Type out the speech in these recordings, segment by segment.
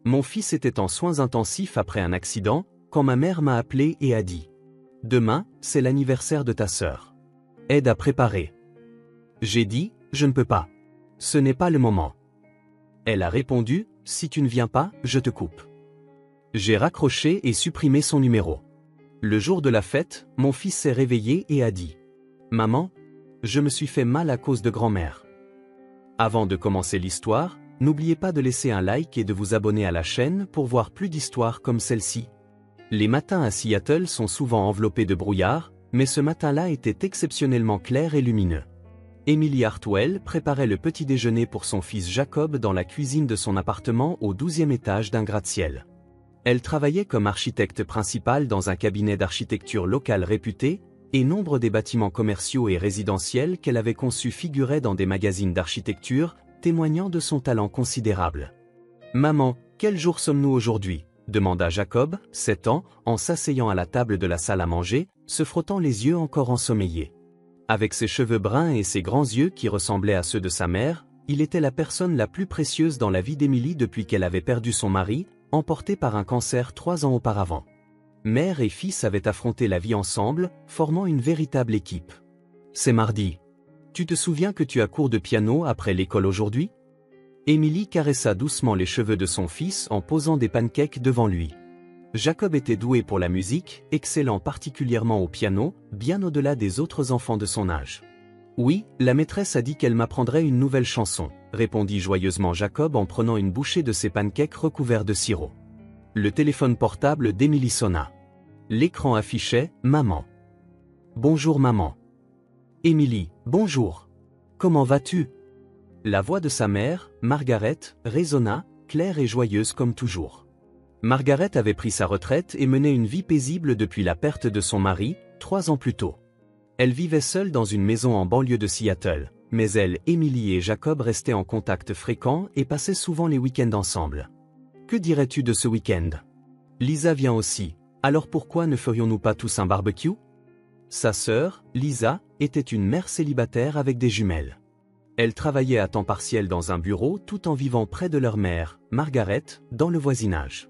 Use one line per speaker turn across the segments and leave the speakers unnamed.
Mon fils était en soins intensifs après un accident, quand ma mère m'a appelé et a dit « Demain, c'est l'anniversaire de ta sœur. Aide à préparer. » J'ai dit « Je ne peux pas. Ce n'est pas le moment. » Elle a répondu « Si tu ne viens pas, je te coupe. » J'ai raccroché et supprimé son numéro. Le jour de la fête, mon fils s'est réveillé et a dit « Maman, je me suis fait mal à cause de grand-mère. » Avant de commencer l'histoire, n'oubliez pas de laisser un like et de vous abonner à la chaîne pour voir plus d'histoires comme celle-ci. Les matins à Seattle sont souvent enveloppés de brouillard, mais ce matin-là était exceptionnellement clair et lumineux. Emily Hartwell préparait le petit déjeuner pour son fils Jacob dans la cuisine de son appartement au 12e étage d'un gratte-ciel. Elle travaillait comme architecte principale dans un cabinet d'architecture local réputé, et nombre des bâtiments commerciaux et résidentiels qu'elle avait conçus figuraient dans des magazines d'architecture, témoignant de son talent considérable. « Maman, quel jour sommes-nous aujourd'hui » demanda Jacob, 7 ans, en s'asseyant à la table de la salle à manger, se frottant les yeux encore ensommeillés. Avec ses cheveux bruns et ses grands yeux qui ressemblaient à ceux de sa mère, il était la personne la plus précieuse dans la vie d'Emily depuis qu'elle avait perdu son mari, emporté par un cancer 3 ans auparavant. Mère et fils avaient affronté la vie ensemble, formant une véritable équipe. « C'est mardi. Tu te souviens que tu as cours de piano après l'école aujourd'hui » Emily caressa doucement les cheveux de son fils en posant des pancakes devant lui. Jacob était doué pour la musique, excellant particulièrement au piano, bien au-delà des autres enfants de son âge. « Oui, la maîtresse a dit qu'elle m'apprendrait une nouvelle chanson », répondit joyeusement Jacob en prenant une bouchée de ses pancakes recouverts de sirop. Le téléphone portable d'Emily sonna. L'écran affichait « Maman. » « Bonjour maman. »« Emily, bonjour. Comment vas-tu » La voix de sa mère, Margaret, résonna, claire et joyeuse comme toujours. Margaret avait pris sa retraite et menait une vie paisible depuis la perte de son mari, 3 ans plus tôt. Elle vivait seule dans une maison en banlieue de Seattle, mais elle, Emily et Jacob restaient en contact fréquent et passaient souvent les week-ends ensemble. « Que dirais-tu de ce week-end ? Lisa vient aussi, alors pourquoi ne ferions-nous pas tous un barbecue ?» Sa sœur, Lisa, était une mère célibataire avec des jumelles. Elle travaillait à temps partiel dans un bureau tout en vivant près de leur mère, Margaret, dans le voisinage.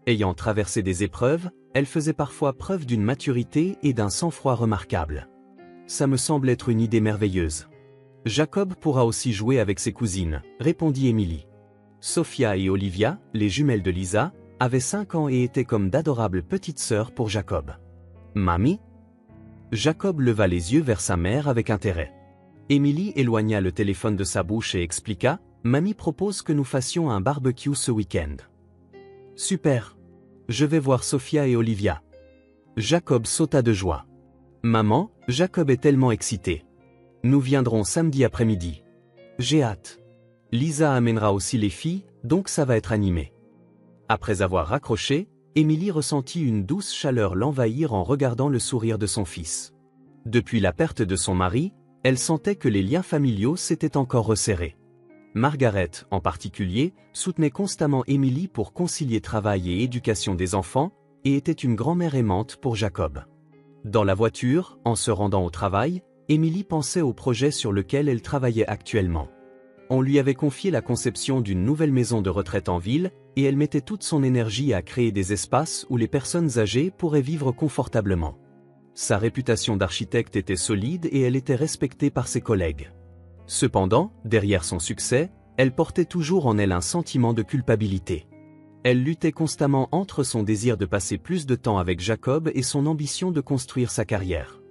Ayant traversé des épreuves, elle faisait parfois preuve d'une maturité et d'un sang-froid remarquables. Ça me semble être une idée merveilleuse. Jacob pourra aussi jouer avec ses cousines, répondit Emily. Sophia et Olivia, les jumelles de Lisa, avaient 5 ans et étaient comme d'adorables petites sœurs pour Jacob. Mamie ? Jacob leva les yeux vers sa mère avec intérêt. Emily éloigna le téléphone de sa bouche et expliqua « Mamie propose que nous fassions un barbecue ce week-end. » Super. Je vais voir Sophia et Olivia. Jacob sauta de joie. Maman, Jacob est tellement excité. Nous viendrons samedi après-midi. J'ai hâte. Lisa amènera aussi les filles, donc ça va être animé. Après avoir raccroché, Emily ressentit une douce chaleur l'envahir en regardant le sourire de son fils. Depuis la perte de son mari, elle sentait que les liens familiaux s'étaient encore resserrés. Margaret, en particulier, soutenait constamment Emily pour concilier travail et éducation des enfants, et était une grand-mère aimante pour Jacob. Dans la voiture, en se rendant au travail, Emily pensait au projet sur lequel elle travaillait actuellement. On lui avait confié la conception d'une nouvelle maison de retraite en ville, et elle mettait toute son énergie à créer des espaces où les personnes âgées pourraient vivre confortablement. Sa réputation d'architecte était solide et elle était respectée par ses collègues. Cependant, derrière son succès, elle portait toujours en elle un sentiment de culpabilité. Elle luttait constamment entre son désir de passer plus de temps avec Jacob et son ambition de construire sa carrière.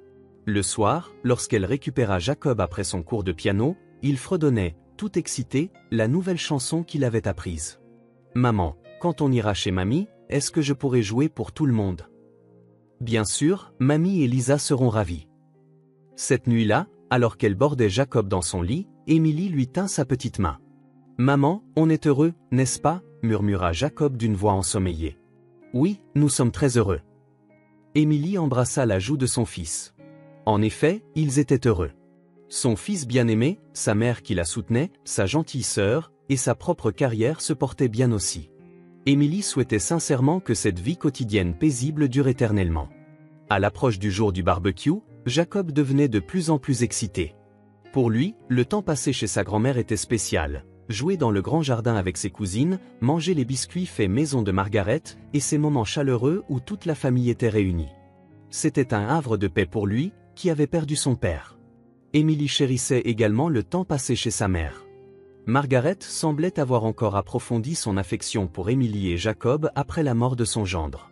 Le soir, lorsqu'elle récupéra Jacob après son cours de piano, il fredonnait, tout excité, la nouvelle chanson qu'il avait apprise. « Maman, quand on ira chez mamie, est-ce que je pourrai jouer pour tout le monde ?» Bien sûr, mamie et Lisa seront ravies. Cette nuit-là, alors qu'elle bordait Jacob dans son lit, Emily lui tint sa petite main. « Maman, on est heureux, n'est-ce pas ?» murmura Jacob d'une voix ensommeillée. « Oui, nous sommes très heureux. » Emily embrassa la joue de son fils. En effet, ils étaient heureux. Son fils bien-aimé, sa mère qui la soutenait, sa gentille sœur, et sa propre carrière se portaient bien aussi. Emily souhaitait sincèrement que cette vie quotidienne paisible dure éternellement. À l'approche du jour du barbecue, Jacob devenait de plus en plus excité. Pour lui, le temps passé chez sa grand-mère était spécial. jouer dans le grand jardin avec ses cousines, manger les biscuits faits maison de Margaret, et ces moments chaleureux où toute la famille était réunie. C'était un havre de paix pour lui, qui avait perdu son père. Emily chérissait également le temps passé chez sa mère. Margaret semblait avoir encore approfondi son affection pour Emily et Jacob après la mort de son gendre.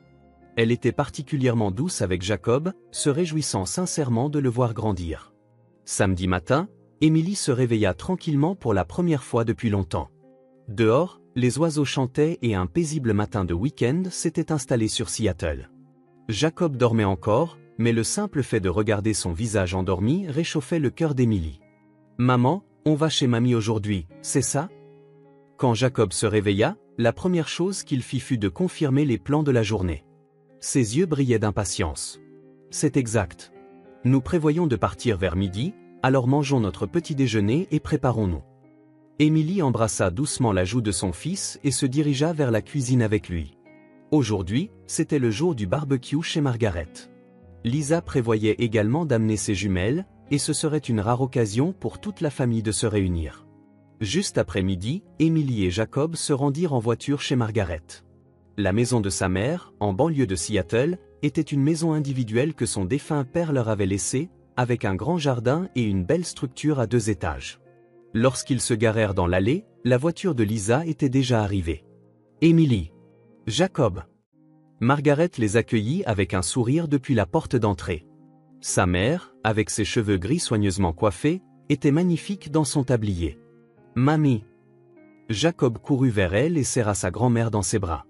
Elle était particulièrement douce avec Jacob, se réjouissant sincèrement de le voir grandir. Samedi matin, Emily se réveilla tranquillement pour la première fois depuis longtemps. Dehors, les oiseaux chantaient et un paisible matin de week-end s'était installé sur Seattle. Jacob dormait encore, mais le simple fait de regarder son visage endormi réchauffait le cœur d'Emily. « Maman, on va chez mamie aujourd'hui, c'est ça ?» Quand Jacob se réveilla, la première chose qu'il fit fut de confirmer les plans de la journée. Ses yeux brillaient d'impatience. « C'est exact. Nous prévoyons de partir vers midi, alors mangeons notre petit déjeuner et préparons-nous. » Emily embrassa doucement la joue de son fils et se dirigea vers la cuisine avec lui. Aujourd'hui, c'était le jour du barbecue chez Margaret. Lisa prévoyait également d'amener ses jumelles, et ce serait une rare occasion pour toute la famille de se réunir. Juste après midi, Emily et Jacob se rendirent en voiture chez Margaret. La maison de sa mère, en banlieue de Seattle, était une maison individuelle que son défunt père leur avait laissée, avec un grand jardin et une belle structure à 2 étages. Lorsqu'ils se garèrent dans l'allée, la voiture de Lisa était déjà arrivée. Emily, Jacob. Margaret les accueillit avec un sourire depuis la porte d'entrée. Sa mère, avec ses cheveux gris soigneusement coiffés, était magnifique dans son tablier. Mamie. Jacob courut vers elle et serra sa grand-mère dans ses bras.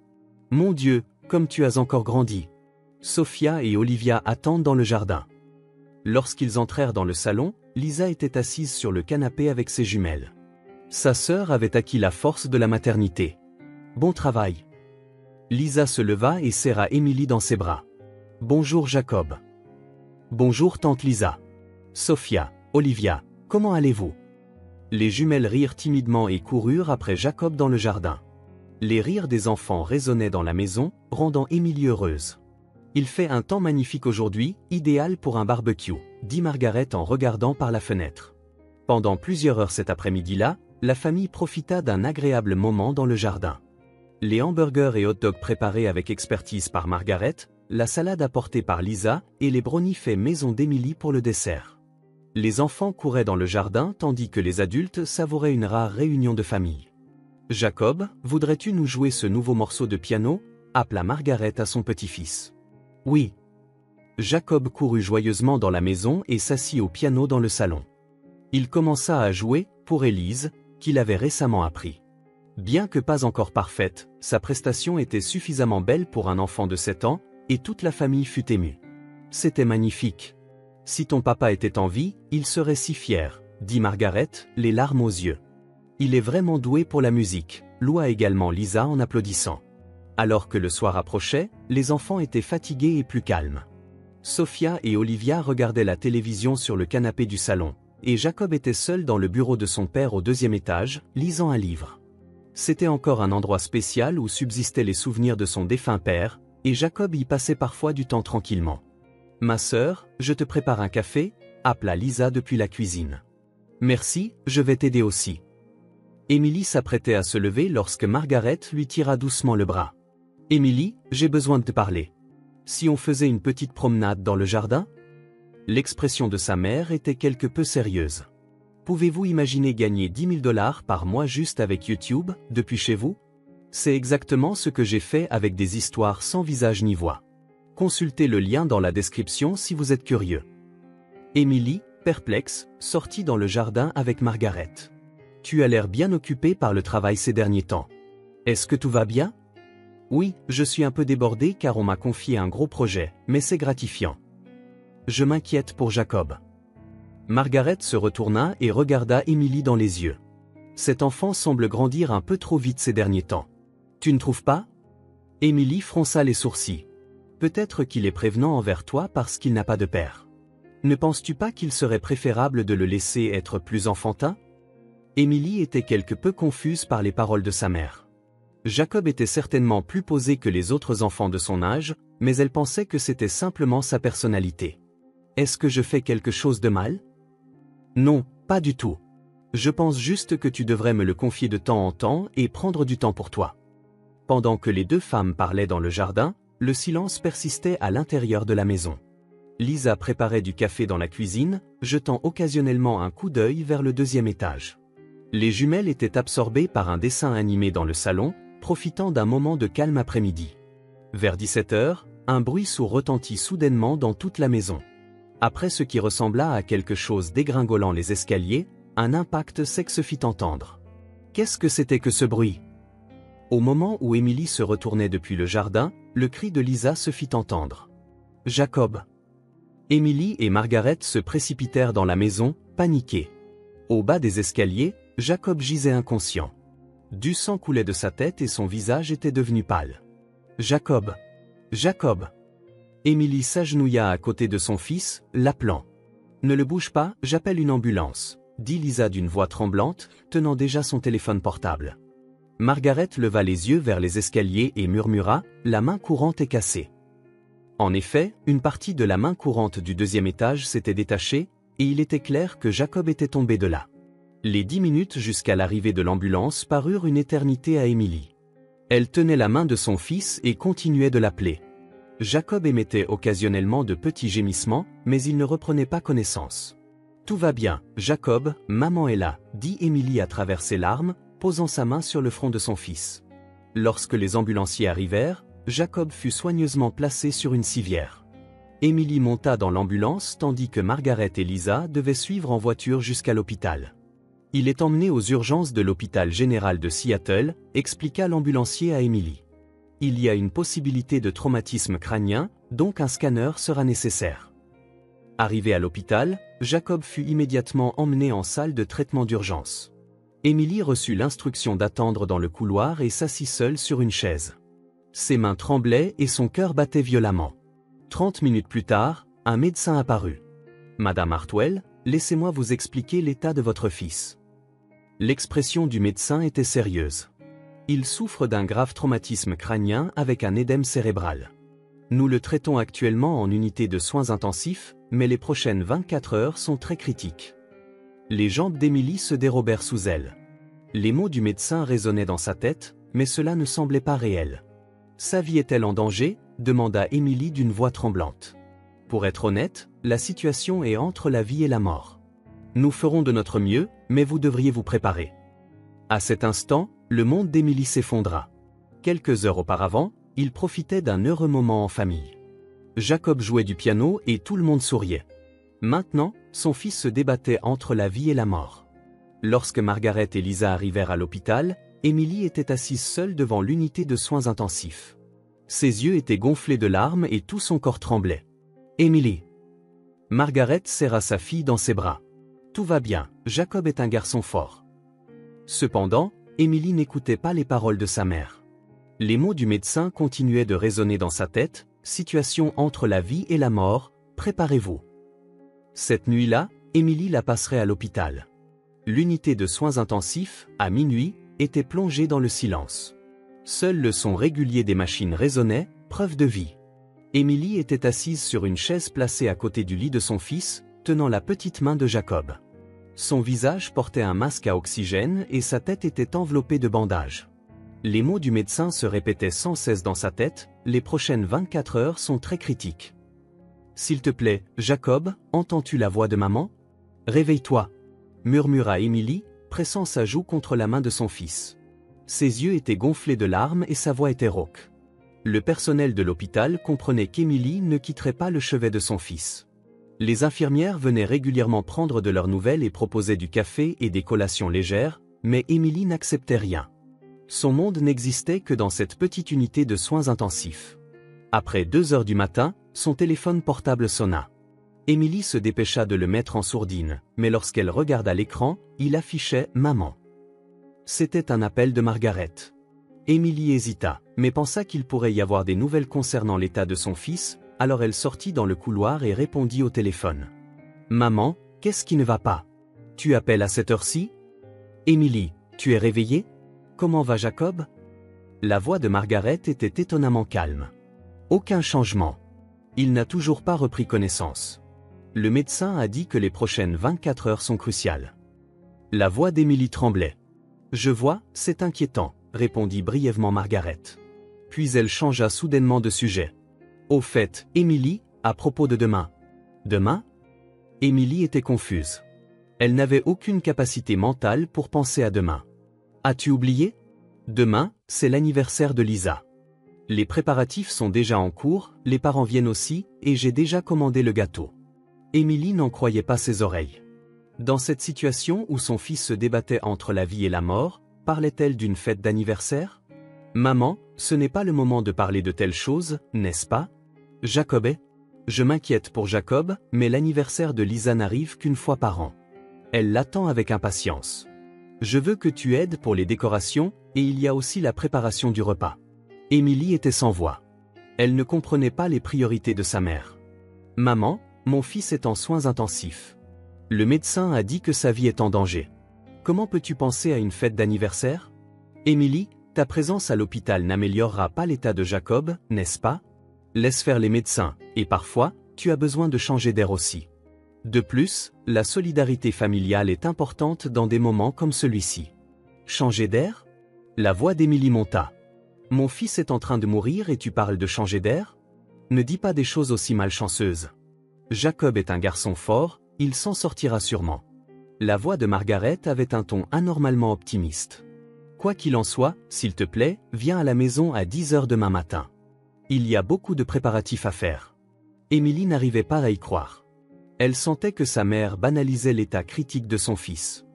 Mon Dieu, comme tu as encore grandi. Sophia et Olivia attendent dans le jardin. Lorsqu'ils entrèrent dans le salon, Lisa était assise sur le canapé avec ses jumelles. Sa sœur avait acquis la force de la maternité. Bon travail. Lisa se leva et serra Emily dans ses bras. Bonjour Jacob. Bonjour tante Lisa. Sophia, Olivia, comment allez-vous? Les jumelles rirent timidement et coururent après Jacob dans le jardin. Les rires des enfants résonnaient dans la maison, rendant Emily heureuse. Il fait un temps magnifique aujourd'hui, idéal pour un barbecue, dit Margaret en regardant par la fenêtre. Pendant plusieurs heures cet après-midi-là, la famille profita d'un agréable moment dans le jardin. Les hamburgers et hot-dogs préparés avec expertise par Margaret, la salade apportée par Lisa et les brownies faits maison d'Emily pour le dessert. Les enfants couraient dans le jardin tandis que les adultes savouraient une rare réunion de famille. Jacob, voudrais-tu nous jouer ce nouveau morceau de piano? Appela Margaret à son petit-fils. Oui. Jacob courut joyeusement dans la maison et s'assit au piano dans le salon. Il commença à jouer, pour Élise, qu'il avait récemment appris. Bien que pas encore parfaite, sa prestation était suffisamment belle pour un enfant de 7 ans, et toute la famille fut émue. C'était magnifique. Si ton papa était en vie, il serait si fier, dit Margaret, les larmes aux yeux. Il est vraiment doué pour la musique, loua également Lisa en applaudissant. Alors que le soir approchait, les enfants étaient fatigués et plus calmes. Sophia et Olivia regardaient la télévision sur le canapé du salon, et Jacob était seul dans le bureau de son père au 2e étage, lisant un livre. C'était encore un endroit spécial où subsistaient les souvenirs de son défunt père, et Jacob y passait parfois du temps tranquillement. « Ma sœur, je te prépare un café » appela Lisa depuis la cuisine. « Merci, je vais t'aider aussi. » Emily s'apprêtait à se lever lorsque Margaret lui tira doucement le bras. « Emily, j'ai besoin de te parler. Si on faisait une petite promenade dans le jardin ?» L'expression de sa mère était quelque peu sérieuse. « Pouvez-vous imaginer gagner 10 000 $ par mois juste avec YouTube, depuis chez vous? C'est exactement ce que j'ai fait avec des histoires sans visage ni voix. Consultez le lien dans la description si vous êtes curieux. » Emily, perplexe, sortit dans le jardin avec Margaret. « Tu as l'air bien occupée par le travail ces derniers temps. Est-ce que tout va bien? » Oui, je suis un peu débordée car on m'a confié un gros projet, mais c'est gratifiant. Je m'inquiète pour Jacob. Margaret se retourna et regarda Emily dans les yeux. Cet enfant semble grandir un peu trop vite ces derniers temps. Tu ne trouves pas? Emily fronça les sourcils. Peut-être qu'il est prévenant envers toi parce qu'il n'a pas de père. Ne penses-tu pas qu'il serait préférable de le laisser être plus enfantin? Emily était quelque peu confuse par les paroles de sa mère. Jacob était certainement plus posé que les autres enfants de son âge, mais elle pensait que c'était simplement sa personnalité. Est-ce que je fais quelque chose de mal? Non, pas du tout. Je pense juste que tu devrais me le confier de temps en temps et prendre du temps pour toi. » Pendant que les deux femmes parlaient dans le jardin, le silence persistait à l'intérieur de la maison. Lisa préparait du café dans la cuisine, jetant occasionnellement un coup d'œil vers le deuxième étage. Les jumelles étaient absorbées par un dessin animé dans le salon, profitant d'un moment de calme après-midi. Vers 17 h, un bruit sourd retentit soudainement dans toute la maison. Après ce qui ressembla à quelque chose dégringolant les escaliers, un impact sec se fit entendre. Qu'est-ce que c'était que ce bruit? Au moment où Emily se retournait depuis le jardin, le cri de Lisa se fit entendre. « Jacob !» Emily et Margaret se précipitèrent dans la maison, paniqués. Au bas des escaliers, Jacob gisait inconscient. Du sang coulait de sa tête et son visage était devenu pâle. « Jacob! Jacob !» Emily s'agenouilla à côté de son fils, l'appelant. « Ne le bouge pas, j'appelle une ambulance », dit Lisa d'une voix tremblante, tenant déjà son téléphone portable. Margaret leva les yeux vers les escaliers et murmura, « La main courante est cassée. » En effet, une partie de la main courante du deuxième étage s'était détachée, et il était clair que Jacob était tombé de là. Les 10 minutes jusqu'à l'arrivée de l'ambulance parurent une éternité à Emily. Elle tenait la main de son fils et continuait de l'appeler. Jacob émettait occasionnellement de petits gémissements, mais il ne reprenait pas connaissance. « Tout va bien, Jacob, maman est là », dit Emily à travers ses larmes, posant sa main sur le front de son fils. Lorsque les ambulanciers arrivèrent, Jacob fut soigneusement placé sur une civière. Emily monta dans l'ambulance tandis que Margaret et Lisa devaient suivre en voiture jusqu'à l'hôpital. « Il est emmené aux urgences de l'hôpital général de Seattle », expliqua l'ambulancier à Emily. « Il y a une possibilité de traumatisme crânien, donc un scanner sera nécessaire. » Arrivé à l'hôpital, Jacob fut immédiatement emmené en salle de traitement d'urgence. Emily reçut l'instruction d'attendre dans le couloir et s'assit seule sur une chaise. Ses mains tremblaient et son cœur battait violemment. 30 minutes plus tard, un médecin apparut. « Madame Hartwell, laissez-moi vous expliquer l'état de votre fils. » L'expression du médecin était sérieuse. « Il souffre d'un grave traumatisme crânien avec un édème cérébral. Nous le traitons actuellement en unité de soins intensifs, mais les prochaines 24 heures sont très critiques. » Les jambes d'Emily se dérobèrent sous elle. Les mots du médecin résonnaient dans sa tête, mais cela ne semblait pas réel. « Sa vie est-elle en danger ?» demanda Emily d'une voix tremblante. « Pour être honnête, la situation est entre la vie et la mort. Nous ferons de notre mieux, mais vous devriez vous préparer. » À cet instant, le monde d'Emily s'effondra. Quelques heures auparavant, il profitait d'un heureux moment en famille. Jacob jouait du piano et tout le monde souriait. Maintenant, son fils se débattait entre la vie et la mort. Lorsque Margaret et Lisa arrivèrent à l'hôpital, Emily était assise seule devant l'unité de soins intensifs. Ses yeux étaient gonflés de larmes et tout son corps tremblait. « Emily !» Margaret serra sa fille dans ses bras. « Tout va bien, Jacob est un garçon fort. » Cependant, Emily n'écoutait pas les paroles de sa mère. Les mots du médecin continuaient de résonner dans sa tête, « Situation entre la vie et la mort, préparez-vous. » Cette nuit-là, Emily la passerait à l'hôpital. L'unité de soins intensifs, à minuit, était plongée dans le silence. Seul le son régulier des machines résonnait, preuve de vie. Emily était assise sur une chaise placée à côté du lit de son fils, tenant la petite main de Jacob. Son visage portait un masque à oxygène et sa tête était enveloppée de bandages. Les mots du médecin se répétaient sans cesse dans sa tête, « Les prochaines 24 heures sont très critiques. » « S'il te plaît, Jacob, entends-tu la voix de maman? Réveille-toi » murmura Emily, pressant sa joue contre la main de son fils. Ses yeux étaient gonflés de larmes et sa voix était rauque. Le personnel de l'hôpital comprenait qu'Emily ne quitterait pas le chevet de son fils. Les infirmières venaient régulièrement prendre de leurs nouvelles et proposaient du café et des collations légères, mais Emily n'acceptait rien. Son monde n'existait que dans cette petite unité de soins intensifs. Après 2 heures du matin, son téléphone portable sonna. Emily se dépêcha de le mettre en sourdine, mais lorsqu'elle regarda l'écran, il affichait « Maman ». C'était un appel de Margaret. Emily hésita, mais pensa qu'il pourrait y avoir des nouvelles concernant l'état de son fils, alors elle sortit dans le couloir et répondit au téléphone. « Maman, qu'est-ce qui ne va pas? Tu appelles à cette heure-ci? Emily, tu es réveillée? Comment va Jacob ?» La voix de Margaret était étonnamment calme. Aucun changement. Il n'a toujours pas repris connaissance. Le médecin a dit que les prochaines 24 heures sont cruciales. La voix d'Émilie tremblait. Je vois, c'est inquiétant, répondit brièvement Margaret. Puis elle changea soudainement de sujet. Au fait, Émilie, à propos de demain. Demain? Émilie était confuse. Elle n'avait aucune capacité mentale pour penser à demain. As-tu oublié? Demain, c'est l'anniversaire de Lisa. Les préparatifs sont déjà en cours, les parents viennent aussi, et j'ai déjà commandé le gâteau. Émilie n'en croyait pas ses oreilles. Dans cette situation où son fils se débattait entre la vie et la mort, parlait-elle d'une fête d'anniversaire? Maman, ce n'est pas le moment de parler de telles choses, n'est-ce pas? Jacob est? Je m'inquiète pour Jacob, mais l'anniversaire de Lisa n'arrive qu'une fois par an. Elle l'attend avec impatience. Je veux que tu aides pour les décorations, et il y a aussi la préparation du repas. Émilie était sans voix. Elle ne comprenait pas les priorités de sa mère. Maman, mon fils est en soins intensifs. Le médecin a dit que sa vie est en danger. Comment peux-tu penser à une fête d'anniversaire? Émilie, ta présence à l'hôpital n'améliorera pas l'état de Jacob, n'est-ce pas? Laisse faire les médecins, et parfois, tu as besoin de changer d'air aussi. De plus, la solidarité familiale est importante dans des moments comme celui-ci. Changer d'air? La voix d'Émilie monta. Mon fils est en train de mourir et tu parles de changer d'air? Ne dis pas des choses aussi malchanceuses. Jacob est un garçon fort, il s'en sortira sûrement. La voix de Margaret avait un ton anormalement optimiste. Quoi qu'il en soit, s'il te plaît, viens à la maison à 10 h demain matin. Il y a beaucoup de préparatifs à faire. Émilie n'arrivait pas à y croire. Elle sentait que sa mère banalisait l'état critique de son fils.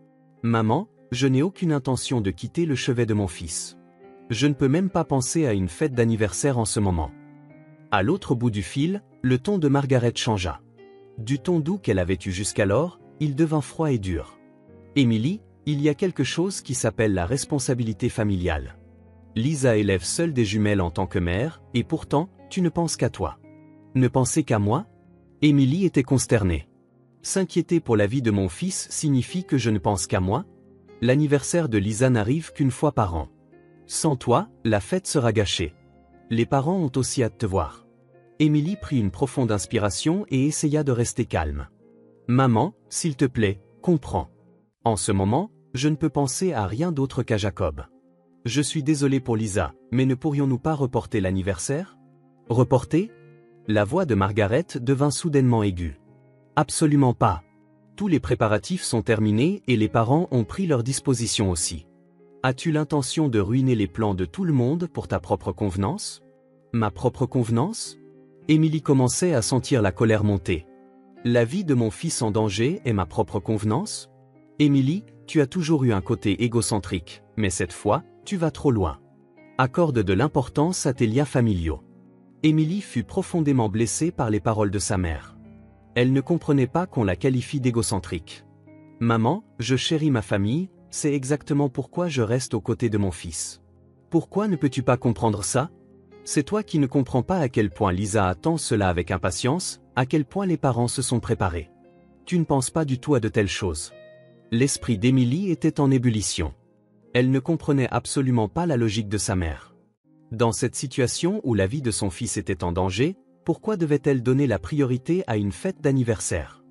Maman, je n'ai aucune intention de quitter le chevet de mon fils. Je ne peux même pas penser à une fête d'anniversaire en ce moment. À l'autre bout du fil, le ton de Margaret changea. Du ton doux qu'elle avait eu jusqu'alors, il devint froid et dur. Émilie, il y a quelque chose qui s'appelle la responsabilité familiale. Lisa élève seule des jumelles en tant que mère, et pourtant, tu ne penses qu'à toi. Ne penser qu'à moi? Émilie était consternée. S'inquiéter pour la vie de mon fils signifie que je ne pense qu'à moi? L'anniversaire de Lisa n'arrive qu'une fois par an. Sans toi, la fête sera gâchée. Les parents ont aussi hâte de te voir. Émilie prit une profonde inspiration et essaya de rester calme. Maman, s'il te plaît, comprends. En ce moment, je ne peux penser à rien d'autre qu'à Jacob. Je suis désolé pour Lisa, mais ne pourrions-nous pas reporter l'anniversaire? Reporter? La voix de Margaret devint soudainement aiguë. Absolument pas. Tous les préparatifs sont terminés et les parents ont pris leur disposition aussi. As-tu l'intention de ruiner les plans de tout le monde pour ta propre convenance? Ma propre convenance? Émilie commençait à sentir la colère monter. La vie de mon fils en danger est ma propre convenance? Émilie, tu as toujours eu un côté égocentrique, mais cette fois, tu vas trop loin. Accorde de l'importance à tes liens familiaux. Émilie fut profondément blessée par les paroles de sa mère. Elle ne comprenait pas qu'on la qualifie d'égocentrique. Maman, je chéris ma famille, c'est exactement pourquoi je reste aux côtés de mon fils. Pourquoi ne peux-tu pas comprendre ça? C'est toi qui ne comprends pas à quel point Lisa attend cela avec impatience, à quel point les parents se sont préparés. Tu ne penses pas du tout à de telles choses. L'esprit d'Émilie était en ébullition. Elle ne comprenait absolument pas la logique de sa mère. Dans cette situation où la vie de son fils était en danger, pourquoi devait-elle donner la priorité à une fête d'anniversaire?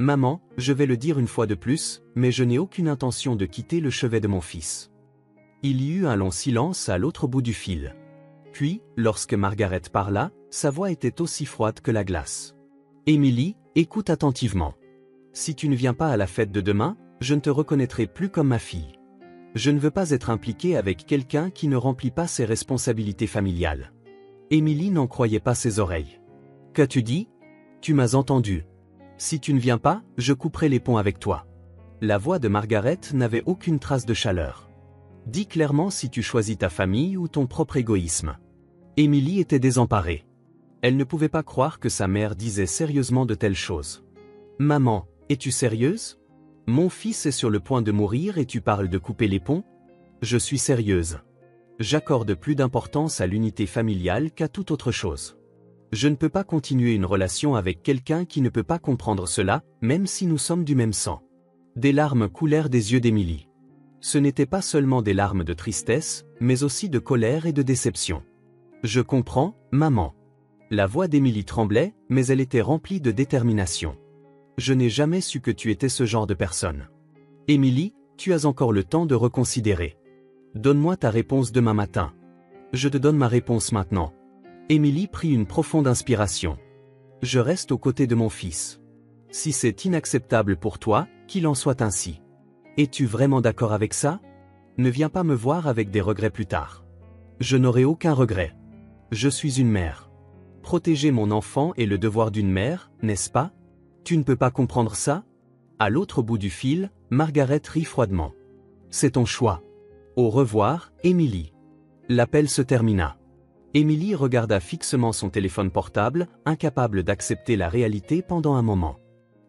Maman, je vais le dire une fois de plus, mais je n'ai aucune intention de quitter le chevet de mon fils. Il y eut un long silence à l'autre bout du fil. Puis, lorsque Margaret parla, sa voix était aussi froide que la glace. Émilie, écoute attentivement. Si tu ne viens pas à la fête de demain, je ne te reconnaîtrai plus comme ma fille. Je ne veux pas être impliquée avec quelqu'un qui ne remplit pas ses responsabilités familiales. Émilie n'en croyait pas ses oreilles. Qu'as-tu dit? Tu m'as entendu. Si tu ne viens pas, je couperai les ponts avec toi. La voix de Margaret n'avait aucune trace de chaleur. Dis clairement si tu choisis ta famille ou ton propre égoïsme. Émilie était désemparée. Elle ne pouvait pas croire que sa mère disait sérieusement de telles choses. Maman, es-tu sérieuse? Mon fils est sur le point de mourir et tu parles de couper les ponts? Je suis sérieuse. J'accorde plus d'importance à l'unité familiale qu'à toute autre chose. Je ne peux pas continuer une relation avec quelqu'un qui ne peut pas comprendre cela, même si nous sommes du même sang. Des larmes coulèrent des yeux d'Émilie. Ce n'étaient pas seulement des larmes de tristesse, mais aussi de colère et de déception. Je comprends, maman. La voix d'Émilie tremblait, mais elle était remplie de détermination. Je n'ai jamais su que tu étais ce genre de personne. Émilie, Tu as encore le temps de reconsidérer. Donne-moi ta réponse demain matin. Je te donne ma réponse maintenant. Émilie prit une profonde inspiration. Je reste aux côtés de mon fils. Si c'est inacceptable pour toi, qu'il en soit ainsi. Es-tu vraiment d'accord avec ça? Ne viens pas me voir avec des regrets plus tard. Je n'aurai aucun regret. Je suis une mère. Protéger mon enfant est le devoir d'une mère, n'est-ce pas? Tu ne peux pas comprendre ça? À l'autre bout du fil, Margaret rit froidement. C'est ton choix. Au revoir, Émilie. L'appel se termina. Émilie regarda fixement son téléphone portable, incapable d'accepter la réalité pendant un moment.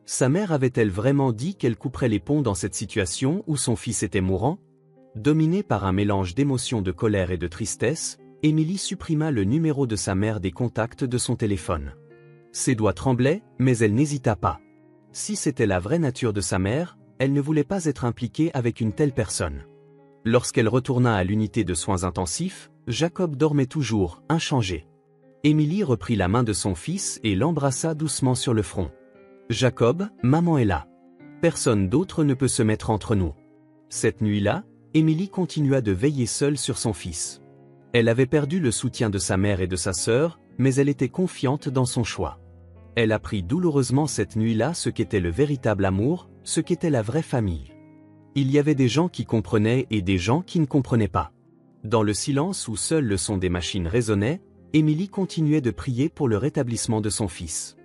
Sa mère avait-elle vraiment dit qu'elle couperait les ponts dans cette situation où son fils était mourant? Dominée par un mélange d'émotions de colère et de tristesse, Émilie supprima le numéro de sa mère des contacts de son téléphone. Ses doigts tremblaient, mais elle n'hésita pas. Si c'était la vraie nature de sa mère, elle ne voulait pas être impliquée avec une telle personne. Lorsqu'elle retourna à l'unité de soins intensifs, Jacob dormait toujours, inchangé. Émilie reprit la main de son fils et l'embrassa doucement sur le front. « Jacob, maman est là. Personne d'autre ne peut se mettre entre nous. » Cette nuit-là, Émilie continua de veiller seule sur son fils. Elle avait perdu le soutien de sa mère et de sa sœur, mais elle était confiante dans son choix. Elle apprit douloureusement cette nuit-là ce qu'était le véritable amour, ce qu'était la vraie famille. Il y avait des gens qui comprenaient et des gens qui ne comprenaient pas. Dans le silence où seul le son des machines résonnait, Émilie continuait de prier pour le rétablissement de son fils.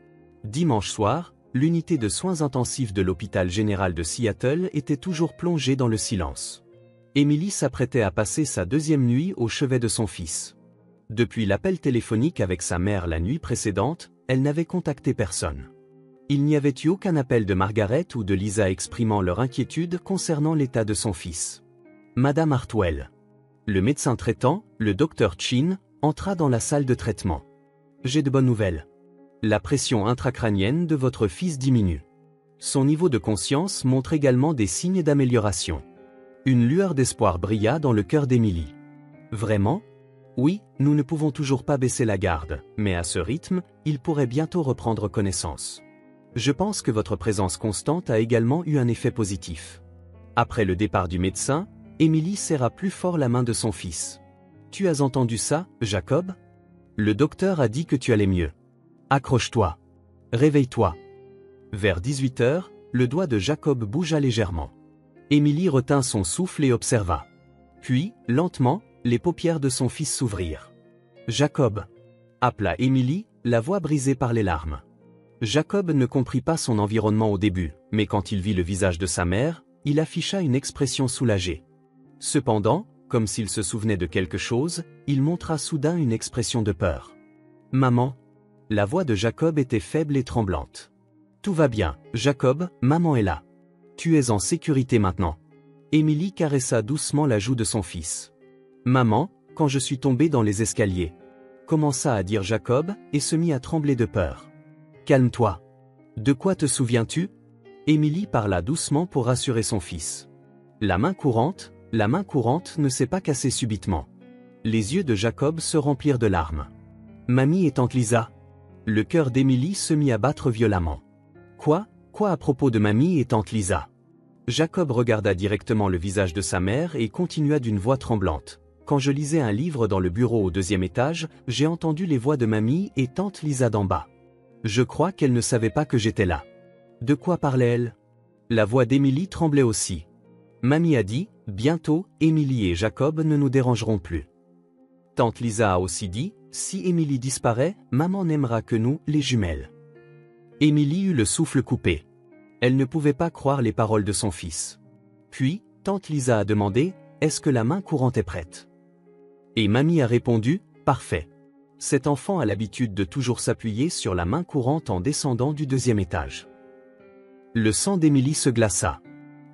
Dimanche soir, l'unité de soins intensifs de l'hôpital général de Seattle était toujours plongée dans le silence. Émilie s'apprêtait à passer sa deuxième nuit au chevet de son fils. Depuis l'appel téléphonique avec sa mère la nuit précédente, elle n'avait contacté personne. Il n'y avait eu aucun appel de Margaret ou de Lisa exprimant leur inquiétude concernant l'état de son fils. Madame Hartwell. Le médecin traitant, le docteur Chin, entra dans la salle de traitement. « J'ai de bonnes nouvelles. La pression intracrânienne de votre fils diminue. Son niveau de conscience montre également des signes d'amélioration. » Une lueur d'espoir brilla dans le cœur d'Émilie. « Vraiment? Oui, nous ne pouvons toujours pas baisser la garde, mais à ce rythme, il pourrait bientôt reprendre connaissance. Je pense que votre présence constante a également eu un effet positif. » Après le départ du médecin, Émilie serra plus fort la main de son fils. « Tu as entendu ça, Jacob? Le docteur a dit que tu allais mieux. Accroche-toi. Réveille-toi. » Vers 18h, le doigt de Jacob bougea légèrement. Émilie retint son souffle et observa. Puis, lentement, les paupières de son fils s'ouvrirent. « Jacob !» appela Émilie, la voix brisée par les larmes. Jacob ne comprit pas son environnement au début, mais quand il vit le visage de sa mère, il afficha une expression soulagée. Cependant, comme s'il se souvenait de quelque chose, il montra soudain une expression de peur. « Maman !» La voix de Jacob était faible et tremblante. « Tout va bien, Jacob, maman est là. Tu es en sécurité maintenant. » Émilie caressa doucement la joue de son fils. « Maman, quand je suis tombée dans les escaliers. » commença à dire Jacob, et se mit à trembler de peur. « Calme-toi. De quoi te souviens-tu » Émilie parla doucement pour rassurer son fils. La main courante ne s'est pas cassée subitement. Les yeux de Jacob se remplirent de larmes. « Mamie et tante Lisa ?» Le cœur d'Émilie se mit à battre violemment. « Quoi à propos de mamie et tante Lisa ?» Jacob regarda directement le visage de sa mère et continua d'une voix tremblante. « Quand je lisais un livre dans le bureau au 2e étage, j'ai entendu les voix de mamie et tante Lisa d'en bas. Je crois qu'elle ne savait pas que j'étais là. » De quoi parlait-elle? La voix d'Émilie tremblait aussi. Mamie a dit, « Bientôt, Émilie et Jacob ne nous dérangeront plus. » Tante Lisa a aussi dit, « Si Émilie disparaît, maman n'aimera que nous, les jumelles. » Émilie eut le souffle coupé. Elle ne pouvait pas croire les paroles de son fils. Puis, tante Lisa a demandé, « Est-ce que la main courante est prête ?» Et mamie a répondu, « Parfait. Cet enfant a l'habitude de toujours s'appuyer sur la main courante en descendant du 2e étage. » Le sang d'Émilie se glaça.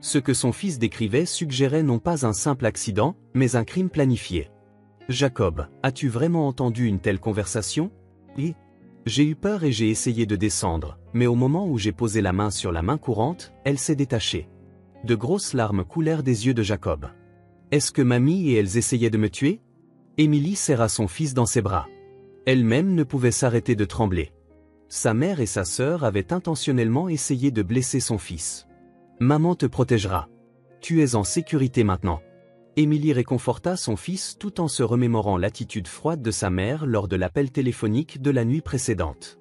Ce que son fils décrivait suggérait non pas un simple accident, mais un crime planifié. « Jacob, as-tu vraiment entendu une telle conversation ?» Et j'ai eu peur et j'ai essayé de descendre, mais au moment où j'ai posé la main sur la main courante, elle s'est détachée. De grosses larmes coulèrent des yeux de Jacob. « Est-ce que mamie et elles essayaient de me tuer ?» Émilie serra son fils dans ses bras. Elle-même ne pouvait s'arrêter de trembler. Sa mère et sa sœur avaient intentionnellement essayé de blesser son fils. « Maman te protégera. Tu es en sécurité maintenant. Émilie réconforta son fils tout en se remémorant l'attitude froide de sa mère lors de l'appel téléphonique de la nuit précédente.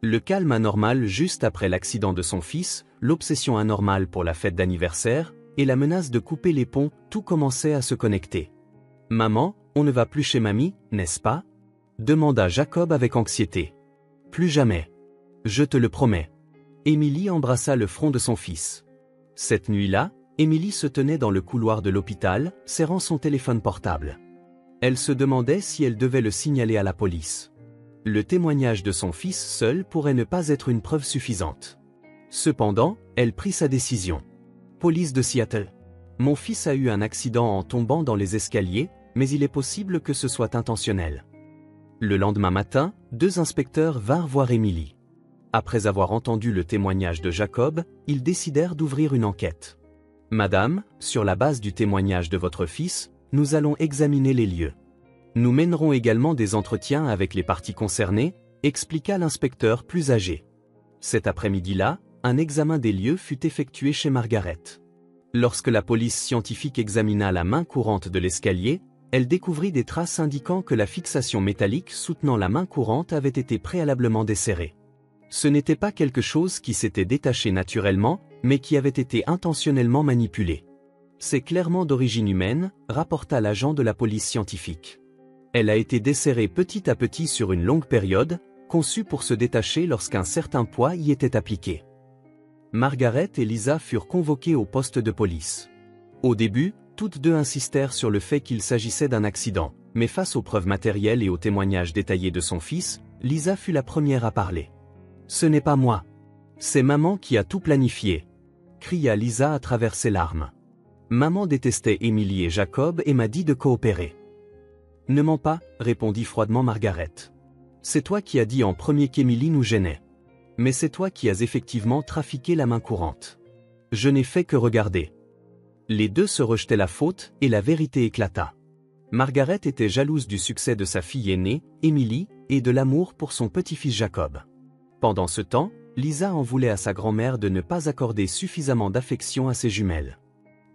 Le calme anormal juste après l'accident de son fils, l'obsession anormale pour la fête d'anniversaire, et la menace de couper les ponts, tout commençait à se connecter. « Maman, on ne va plus chez mamie, n'est-ce pas ?» demanda Jacob avec anxiété. « Plus jamais. Je te le promets. » Émilie embrassa le front de son fils. Cette nuit-là, Émilie se tenait dans le couloir de l'hôpital, serrant son téléphone portable. Elle se demandait si elle devait le signaler à la police. Le témoignage de son fils seul pourrait ne pas être une preuve suffisante. Cependant, elle prit sa décision. Police de Seattle. Mon fils a eu un accident en tombant dans les escaliers, mais il est possible que ce soit intentionnel. Le lendemain matin, 2 inspecteurs vinrent voir Émilie. Après avoir entendu le témoignage de Jacob, ils décidèrent d'ouvrir une enquête. « Madame, sur la base du témoignage de votre fils, nous allons examiner les lieux. Nous mènerons également des entretiens avec les parties concernées », expliqua l'inspecteur plus âgé. Cet après-midi-là, un examen des lieux fut effectué chez Margaret. Lorsque la police scientifique examina la main courante de l'escalier, elle découvrit des traces indiquant que la fixation métallique soutenant la main courante avait été préalablement desserrée. Ce n'était pas quelque chose qui s'était détaché naturellement, mais qui avait été intentionnellement manipulé. C'est clairement d'origine humaine, rapporta l'agent de la police scientifique. Elle a été desserrée petit à petit sur une longue période, conçue pour se détacher lorsqu'un certain poids y était appliqué. Margaret et Lisa furent convoquées au poste de police. Au début, toutes deux insistèrent sur le fait qu'il s'agissait d'un accident, mais face aux preuves matérielles et aux témoignages détaillés de son fils, Lisa fut la première à parler. « Ce n'est pas moi. C'est maman qui a tout planifié », cria Lisa à travers ses larmes. Maman détestait Émilie et Jacob et m'a dit de coopérer. « Ne mens pas, répondit froidement Margaret. C'est toi qui as dit en premier qu'Émilie nous gênait. Mais c'est toi qui as effectivement trafiqué la main courante. Je n'ai fait que regarder. » Les deux se rejetaient la faute et la vérité éclata. Margaret était jalouse du succès de sa fille aînée, Émilie, et de l'amour pour son petit-fils Jacob. Pendant ce temps, Lisa en voulait à sa grand-mère de ne pas accorder suffisamment d'affection à ses jumelles.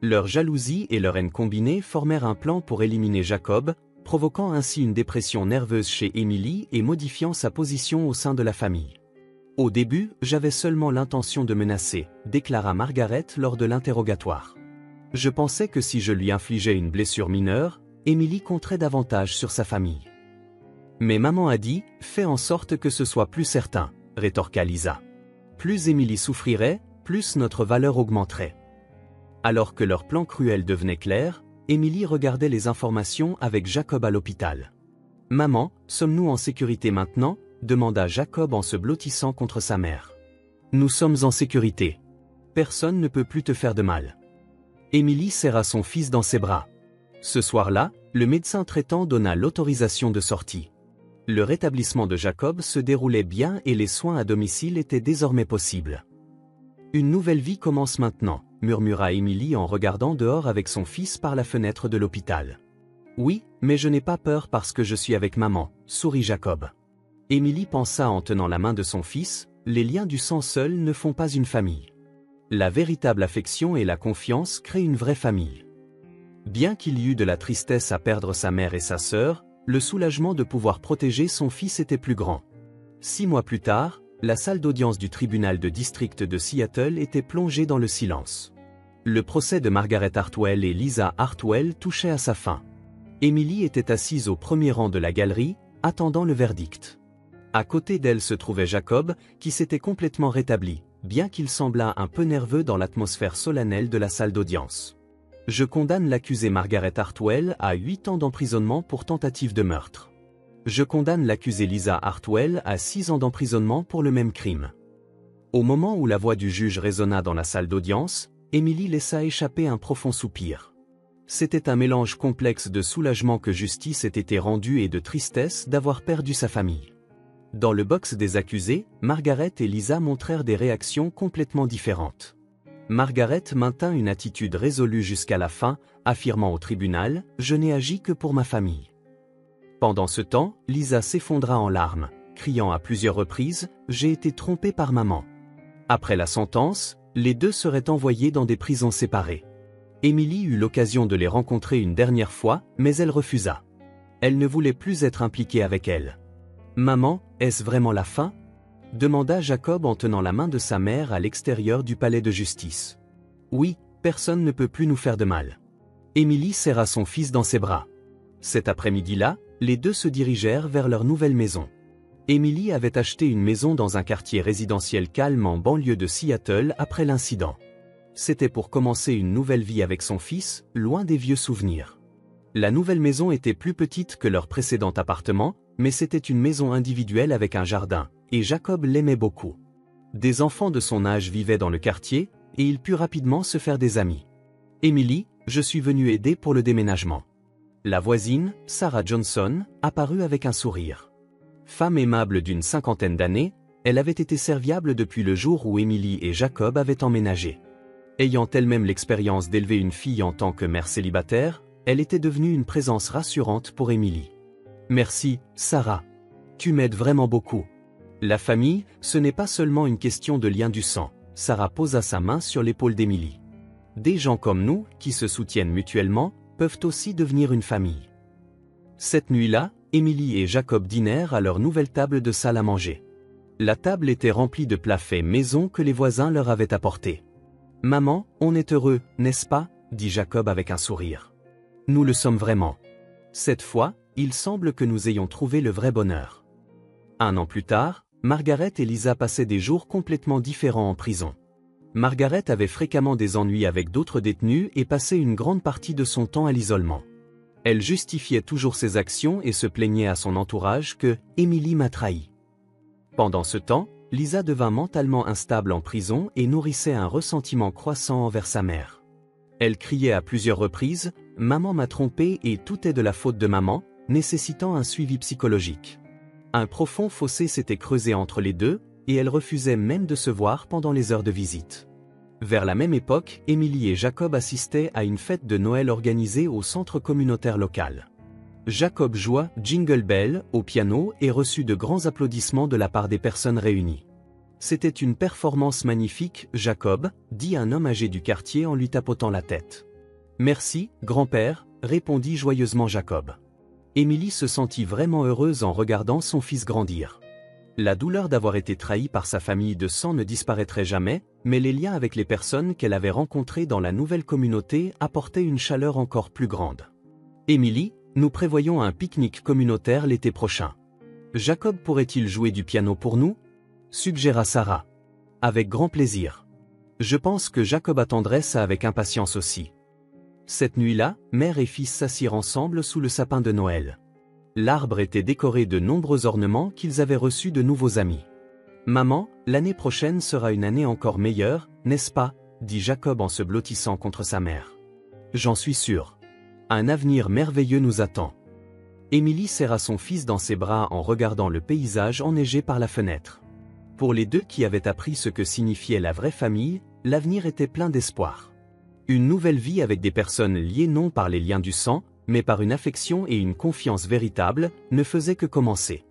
Leur jalousie et leur haine combinées formèrent un plan pour éliminer Jacob, provoquant ainsi une dépression nerveuse chez Émilie et modifiant sa position au sein de la famille. « Au début, j'avais seulement l'intention de menacer », déclara Margaret lors de l'interrogatoire. « Je pensais que si je lui infligeais une blessure mineure, Émilie compterait davantage sur sa famille. Mais maman a dit, fais en sorte que ce soit plus certain, rétorqua Lisa. Plus Émilie souffrirait, plus notre valeur augmenterait. Alors que leur plan cruel devenait clair, Émilie regardait les informations avec Jacob à l'hôpital. Maman, sommes-nous en sécurité maintenant? Demanda Jacob en se blottissant contre sa mère. Nous sommes en sécurité. Personne ne peut plus te faire de mal. Émilie serra son fils dans ses bras. Ce soir-là, le médecin traitant donna l'autorisation de sortie. Le rétablissement de Jacob se déroulait bien et les soins à domicile étaient désormais possibles. Une nouvelle vie commence maintenant, murmura Émilie en regardant dehors avec son fils par la fenêtre de l'hôpital. Oui, mais je n'ai pas peur parce que je suis avec maman, sourit Jacob. Émilie pensa en tenant la main de son fils, les liens du sang seuls ne font pas une famille. La véritable affection et la confiance créent une vraie famille. Bien qu'il y eût de la tristesse à perdre sa mère et sa sœur, le soulagement de pouvoir protéger son fils était plus grand. 6 mois plus tard, la salle d'audience du tribunal de district de Seattle était plongée dans le silence. Le procès de Margaret Hartwell et Lisa Hartwell touchait à sa fin. Émilie était assise au premier rang de la galerie, attendant le verdict. À côté d'elle se trouvait Jacob, qui s'était complètement rétabli, bien qu'il semblât un peu nerveux dans l'atmosphère solennelle de la salle d'audience. Je condamne l'accusée Margaret Hartwell à 8 ans d'emprisonnement pour tentative de meurtre. Je condamne l'accusée Lisa Hartwell à 6 ans d'emprisonnement pour le même crime. Au moment où la voix du juge résonna dans la salle d'audience, Émilie laissa échapper un profond soupir. C'était un mélange complexe de soulagement que justice ait été rendue et de tristesse d'avoir perdu sa famille. Dans le box des accusés, Margaret et Lisa montrèrent des réactions complètement différentes. Margaret maintint une attitude résolue jusqu'à la fin, affirmant au tribunal « Je n'ai agi que pour ma famille ». Pendant ce temps, Lisa s'effondra en larmes, criant à plusieurs reprises « J'ai été trompée par maman ». Après la sentence, les deux seraient envoyés dans des prisons séparées. Émilie eut l'occasion de les rencontrer une dernière fois, mais elle refusa. Elle ne voulait plus être impliquée avec elle. « Maman, est-ce vraiment la fin ?» demanda Jacob en tenant la main de sa mère à l'extérieur du palais de justice. « Oui, personne ne peut plus nous faire de mal. » Émilie serra son fils dans ses bras. Cet après-midi-là, les deux se dirigèrent vers leur nouvelle maison. Émilie avait acheté une maison dans un quartier résidentiel calme en banlieue de Seattle après l'incident. C'était pour commencer une nouvelle vie avec son fils, loin des vieux souvenirs. La nouvelle maison était plus petite que leur précédent appartement, mais c'était une maison individuelle avec un jardin, et Jacob l'aimait beaucoup. Des enfants de son âge vivaient dans le quartier, et il put rapidement se faire des amis. « Émilie, je suis venue aider pour le déménagement. » La voisine, Sarah Johnson, apparut avec un sourire. Femme aimable d'une cinquantaine d'années, elle avait été serviable depuis le jour où Émilie et Jacob avaient emménagé. Ayant elle-même l'expérience d'élever une fille en tant que mère célibataire, elle était devenue une présence rassurante pour Émilie. « Merci, Sarah. Tu m'aides vraiment beaucoup. » La famille, ce n'est pas seulement une question de lien du sang. Sarah posa sa main sur l'épaule d'Émilie. Des gens comme nous, qui se soutiennent mutuellement, peuvent aussi devenir une famille. Cette nuit-là, Émilie et Jacob dînèrent à leur nouvelle table de salle à manger. La table était remplie de plats faits maison que les voisins leur avaient apportés. « Maman, on est heureux, n'est-ce pas ?» dit Jacob avec un sourire. « Nous le sommes vraiment. Cette fois, il semble que nous ayons trouvé le vrai bonheur. » Un an plus tard, Margaret et Lisa passaient des jours complètement différents en prison. Margaret avait fréquemment des ennuis avec d'autres détenus et passait une grande partie de son temps à l'isolement. Elle justifiait toujours ses actions et se plaignait à son entourage que « Émilie m'a trahi ». Pendant ce temps, Lisa devint mentalement instable en prison et nourrissait un ressentiment croissant envers sa mère. Elle criait à plusieurs reprises « Maman m'a trompée et tout est de la faute de maman », nécessitant un suivi psychologique. Un profond fossé s'était creusé entre les deux, et elle refusait même de se voir pendant les heures de visite. Vers la même époque, Émilie et Jacob assistaient à une fête de Noël organisée au centre communautaire local. Jacob joua « Jingle Bell » au piano et reçut de grands applaudissements de la part des personnes réunies. « C'était une performance magnifique, Jacob », dit un homme âgé du quartier en lui tapotant la tête. « Merci, grand-père », répondit joyeusement Jacob. Émilie se sentit vraiment heureuse en regardant son fils grandir. La douleur d'avoir été trahie par sa famille de sang ne disparaîtrait jamais, mais les liens avec les personnes qu'elle avait rencontrées dans la nouvelle communauté apportaient une chaleur encore plus grande. « Émilie, nous prévoyons un pique-nique communautaire l'été prochain. Jacob pourrait-il jouer du piano pour nous ?» suggéra Sarah. « Avec grand plaisir. Je pense que Jacob attendrait ça avec impatience aussi. » Cette nuit-là, mère et fils s'assirent ensemble sous le sapin de Noël. L'arbre était décoré de nombreux ornements qu'ils avaient reçus de nouveaux amis. « Maman, l'année prochaine sera une année encore meilleure, n'est-ce pas ?» dit Jacob en se blottissant contre sa mère. « J'en suis sûr. Un avenir merveilleux nous attend. » Émilie serra son fils dans ses bras en regardant le paysage enneigé par la fenêtre. Pour les deux qui avaient appris ce que signifiait la vraie famille, l'avenir était plein d'espoir. Une nouvelle vie avec des personnes liées non par les liens du sang, mais par une affection et une confiance véritables, ne faisait que commencer.